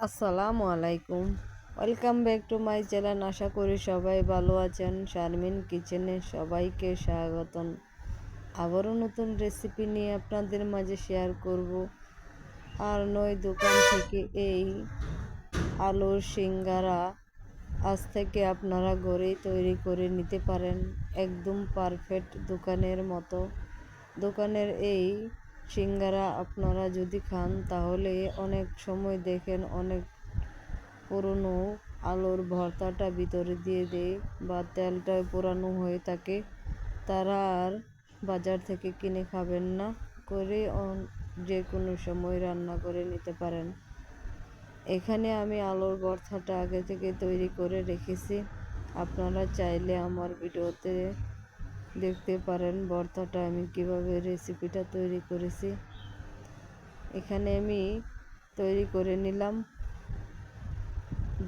আসসালামু আলাইকুম। Welcome back to my channel. আশা করি সবাই ভালো আছেন। শারমিন কিচেনে সবাইকে স্বাগতম। আবারও নতুন রেসিপি নিয়ে আপনাদের মাঝে শেয়ার করব। আর নয় দোকান থেকে এই আলুর সিঙ্গারা আজ থেকে আপনারা ঘরেই তৈরি করে নিতে পারেন, একদম পারফেক্ট দোকানের মতো। দোকানের এই সিঙ্গারা আপনারা যদি খান তাহলে অনেক সময় দেখেন অনেক পুরনো আলুর ভর্তাটা ভিতরে দিয়ে দেয় বা তেলটা পুরানো হয়ে থাকে, তারা আর বাজার থেকে কিনে খাবেন না, করে যে কোনো সময় রান্না করে নিতে পারেন। এখানে আমি আলুর ভর্তাটা আগে থেকে তৈরি করে রেখেছি, আপনারা চাইলে আমার ভিডিওতে দেখতে পারেন ভর্তাটা আমি কিভাবে রেসিপিটা তৈরি করেছি। এখানে আমি তৈরি করে নিলাম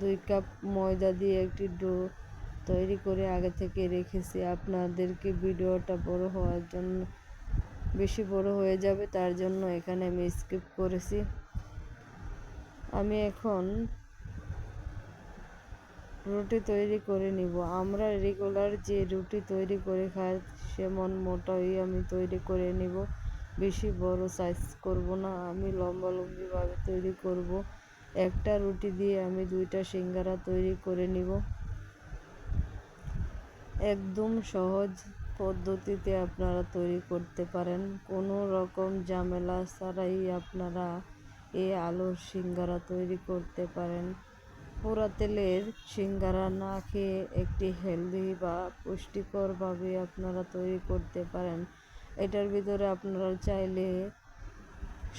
2 কাপ ময়দা দিয়ে একটি ডো তৈরি করে আগে থেকে রেখেছি। আপনাদেরকে ভিডিওটা বড় হওয়ার জন্য বেশি বড় হয়ে যাবে, তার জন্য এখানে আমি স্কিপ করেছি। আমি এখন রুটি তৈরি করে নিব। আমরা রেগুলার যে রুটি তৈরি করে খাই সেমন মোটাই আমি তৈরি করে নিব, বেশি বড় সাইজ করব না, আমি লম্বালম্বিভাবে তৈরি করব। একটা রুটি দিয়ে আমি 2টা সিঙ্গারা তৈরি করে নিব। একদম সহজ পদ্ধতিতে আপনারা তৈরি করতে পারেন, কোনো রকম ঝামেলা ছাড়াই আপনারা এই আলুর সিঙ্গারা তৈরি করতে পারেন। পোড়া তেলের সিঙ্গারা না খেয়ে একটি হেলদি বা পুষ্টিকরভাবে আপনারা তৈরি করতে পারেন। এটার ভিতরে আপনারা চাইলে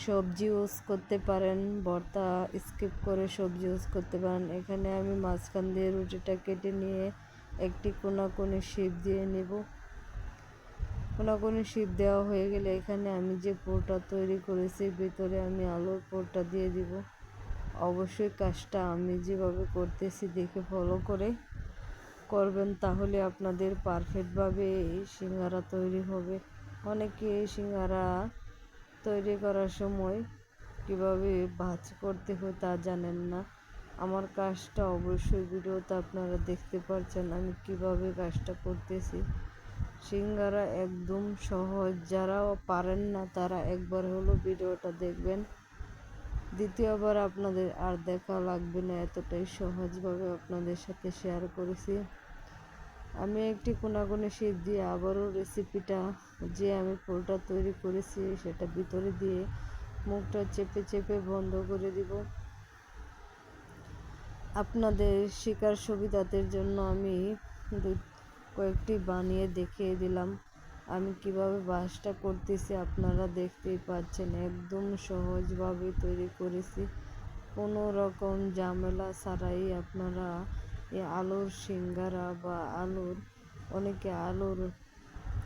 সবজি ইউজ করতে পারেন, ভর্তা স্কিপ করে সবজি ইউজ করতে পারেন। এখানে আমি মাঝখান দিয়ে রুটিটা কেটে নিয়ে একটি কোনাকুনি শেপ দিয়ে নেব। কোনাকুনি শেপ দেওয়া হয়ে গেলে এখানে আমি যে পুরটা তৈরি করেছি ভিতরে আমি আলুর পুরটা দিয়ে দিব। অবশ্যই কাজটা আমি যেভাবে করতেছি দেখে ফলো করে করবেন, তাহলে আপনাদের পারফেক্টভাবে এই সিঙ্গারা তৈরি হবে। অনেকে এই সিঙ্গারা তৈরি করার সময় কিভাবে ভাঁজ করতে হয় তা জানেন না। আমার কাজটা অবশ্যই ভিডিওতে আপনারা দেখতে পাচ্ছেন আমি কিভাবে কাজটা করতেছি। সিঙ্গারা একদম সহজ, যারা পারেন না তারা একবার হলো ভিডিওটা দেখবেন, দ্বিতীয়বার আপনাদের আর দেখা লাগবে না, এতটাই সহজভাবে আপনাদের সাথে শেয়ার করেছি। আমি একটি কোনাকুনি শেপ দিয়ে আবারও রেসিপিটা যে আমি পুরোটা তৈরি করেছি সেটা ভিতরে দিয়ে মুখটা চেপে চেপে বন্ধ করে দিব। আপনাদের শেখার সুবিধার জন্য আমি কয়েকটি বানিয়ে দেখিয়ে দিলাম। আমি কিভাবে বাসটা করতেছি আপনারা দেখতেই পাচ্ছেন, একদম সহজভাবে তৈরি করেছি, কোনো রকম ঝামেলা ছাড়াই আপনারা এই আলুর সিঙ্গারা বা অনেকে আলুর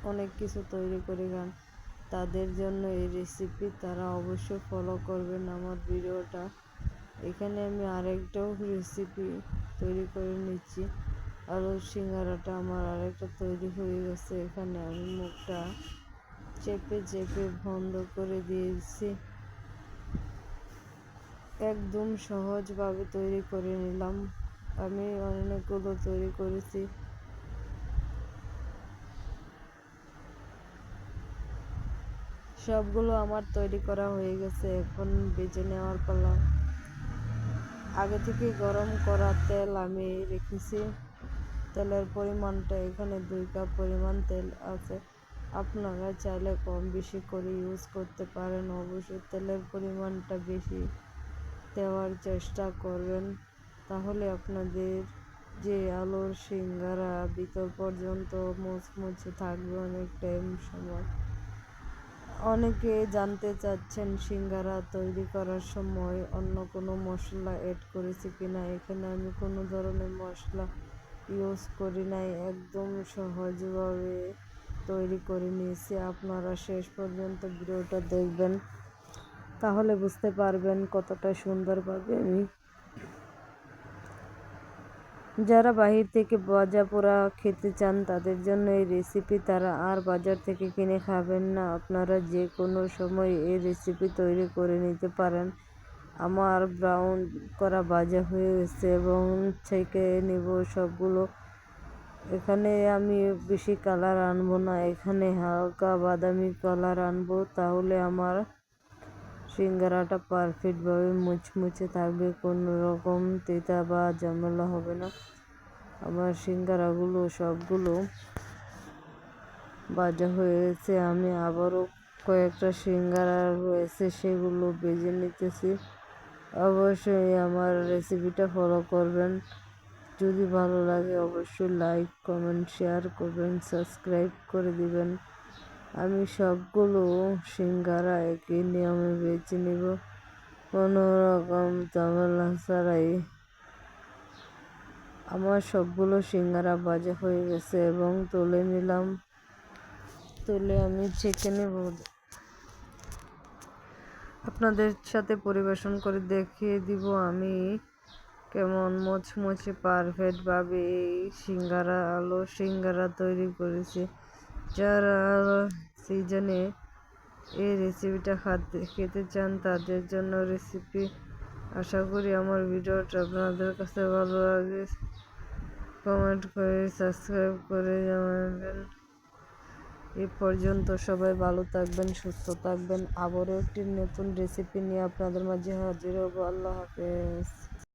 অনেক কিছু তৈরি করে খান, তাদের জন্য এই রেসিপি, তারা অবশ্যই ফলো করবেন আমার ভিডিওটা। এখানে আমি আরেকটাও রেসিপি তৈরি করে নিচ্ছি। আলুর সিঙ্গারাটা আমার আরেকটা তৈরি হয়ে গেছে, এখানে আমি মুখটা চেপে চেপে বন্ধ করে দিয়েছি। একদম সহজভাবে তৈরি করে নিলাম। আমি অনেকগুলো তৈরি করেছি। সবগুলো আমার তৈরি করা হয়ে গেছে, এখন বেজে নেওয়ার পালা। আগে থেকে গরম করা তেল আমি রেখেছি। তেলের পরিমাণটা এখানে 2 কাপ পরিমাণ তেল আছে, আপনারা চাইলে কম বেশি করে ইউজ করতে পারেন। অবশ্যই তেলের পরিমাণটা বেশি দেওয়ার চেষ্টা করবেন, তাহলে আপনাদের যে আলুর সিঙ্গারা ভিতর পর্যন্ত মুচমুচে থাকবে অনেক টাইম সময়। অনেকে জানতে চাচ্ছেন সিঙ্গারা তৈরি করার সময় অন্য কোনো মশলা অ্যাড করেছি কিনা। এখানে আমি কোনো ধরনের মশলা ইউজ করি নাই, একদম সহজভাবে তৈরি করে নিয়েছি। আপনারা শেষ পর্যন্ত ভিডিওটা দেখবেন, তাহলে বুঝতে পারবেন কতটা সুন্দরভাবে আমি। যারা বাহির থেকে ভাজা পোড়া খেতে চান তাদের জন্য এই রেসিপি, তারা আর বাজার থেকে কিনে খাবেন না, আপনারা যে কোনো সময় এই রেসিপি তৈরি করে নিতে পারেন। আমার ব্রাউন করা ভাজা হয়ে গেছে এবং ছেঁকে নিব সবগুলো। এখানে আমি বেশি কালার আনবো না, এখানে হালকা বাদামি কালার আনবো, তাহলে আমার সিঙ্গারাটা পারফেক্টভাবে মুচমুচে থাকবে, কোনো রকম তেতা বা ঝামেলা হবে না। আমার সিঙ্গারাগুলো সবগুলো ভাজা হয়ে গেছে। আমি আবারও কয়েকটা সিঙ্গারা রয়েছে সেগুলো ভেজে নিতেছি। অবশ্যই আমার রেসিপিটা ফলো করবেন। যদি ভালো লাগে অবশ্যই লাইক, কমেন্ট, শেয়ার করবেন, সাবস্ক্রাইব করে দিবেন। আমি সবগুলো সিঙ্গারা একই নিয়মে বেছে নিব, কোনো রকম ঝামেলা ছাড়াই। আমার সবগুলো সিঙ্গারা ভাজা হয়ে গেছে এবং তুলে নিলাম। তুলে আমি ছেঁকে নেব, আপনাদের সাথে পরিবেশন করে দেখিয়ে দিব আমি কেমন মুচমুচে পারফেক্টভাবে এই আলু সিঙ্গারা তৈরি করেছি। যারা সিজনে এই রেসিপিটা খেতে চান তাদের জন্য রেসিপি। আশা করি আমার ভিডিওটা আপনাদের কাছে ভালো লাগে। কমেন্ট করে সাবস্ক্রাইব করে জানাবেন। এ পর্যন্ত সবাই ভালো থাকবেন, সুস্থ থাকবেন। আবারও একটি নতুন রেসিপি নিয়ে আপনাদের মাঝে হাজির হব। আল্লাহ হাফেজ।